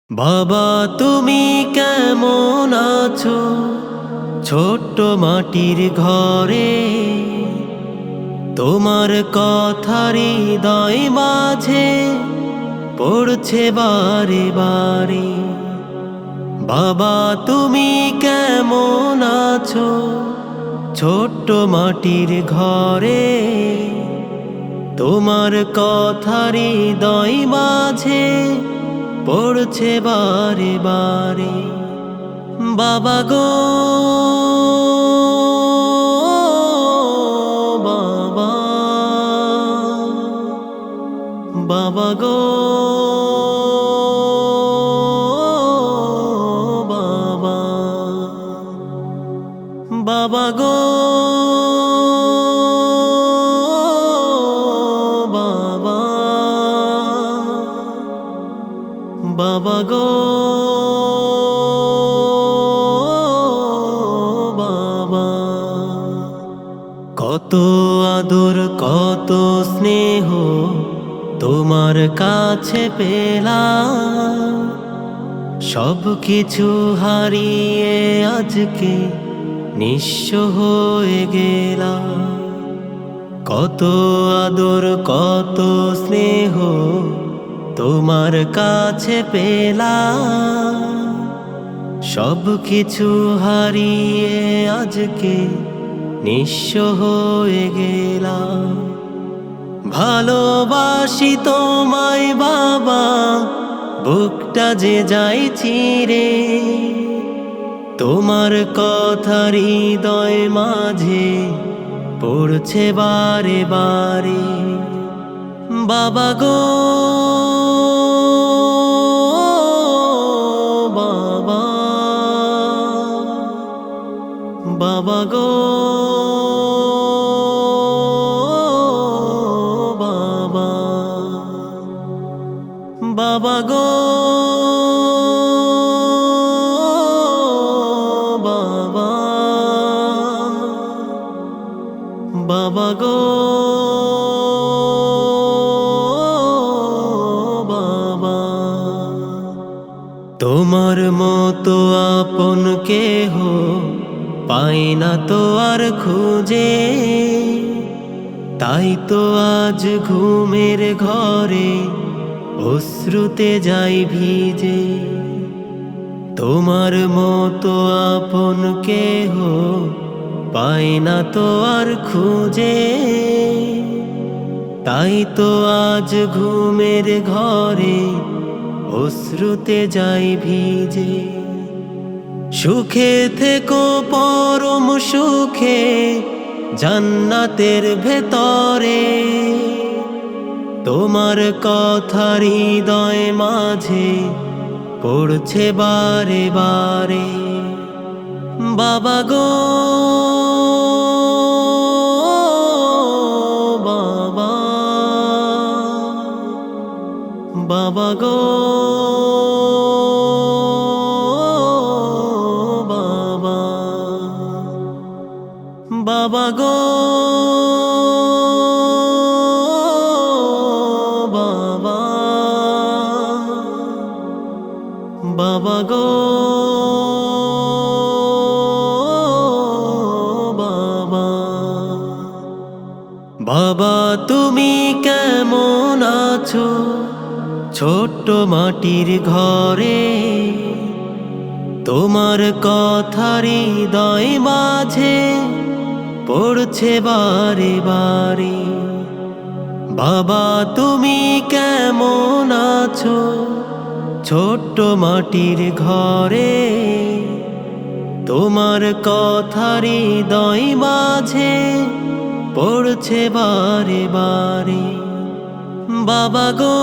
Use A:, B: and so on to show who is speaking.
A: বাবা তুমি কেমন আছো ছোট্ট মাটির ঘরে, তোমার কথা হৃদয় মাঝে পড়ছে বারে বারে। বাবা তুমি কেমন আছো ছোট্ট মাটির ঘরে, তোমার কথা হৃদয় মাঝে পড়ছে বারে বারে। বাবা গো বাবা, বাবা গো বাবা, বাবা গো বাবা, বাবা গো বাবা। কত আদর কত স্নেহ তোমার কাছে পেলাম, সব কিছু হারিয়ে আজকে নিঃস্ব হয়ে গেলাম। কত আদর কত স্নেহ তোমার কাছে পেলাম, সব কিছু হারিয়ে আজকে নিঃস্ব হয়ে গেলাম। ভালোবাসি তোমায় বাবা, বুকটা যে যাই চিরে, তোমার কথা হৃদয় মাঝে পড়ছে বারে বারে। বাবা গো বাবা, বাবা গো বাবা, বাবা গো বাবা, বাবা গো বাবা। তোমার মতো আপন কেহ পাই না তো আর খুঁজে, তাই তো আজ ঘুমের ঘরে অশ্রুতে যাই ভিজে। তোমার মতো আপন কেহ পাই না তো আর খুঁজে, তাই তো আজ ঘুমের ঘরে অশ্রুতে যাই ভিজে। সুখে থেকো পরম সুখে জান্নাতের ভেতরে, তোমার কথা হৃদয় মাঝে পড়ছে বারে বারে। বাবা গো বাবা, বাবা গো বাবা, বাবা গো বাবা, বাবা গো বাবা। বাবা তুমি কেমন আছো ছোট্ট মাটির ঘরে, তোমার কথা হৃদয় মাঝে পড়ছে বারে বারে। বাবা তুমি কেমন আছো ছোট্ট মাটির ঘরে, তোমার কথা হৃদয় মাঝে পড়ছে বারে বারে। বাবা গো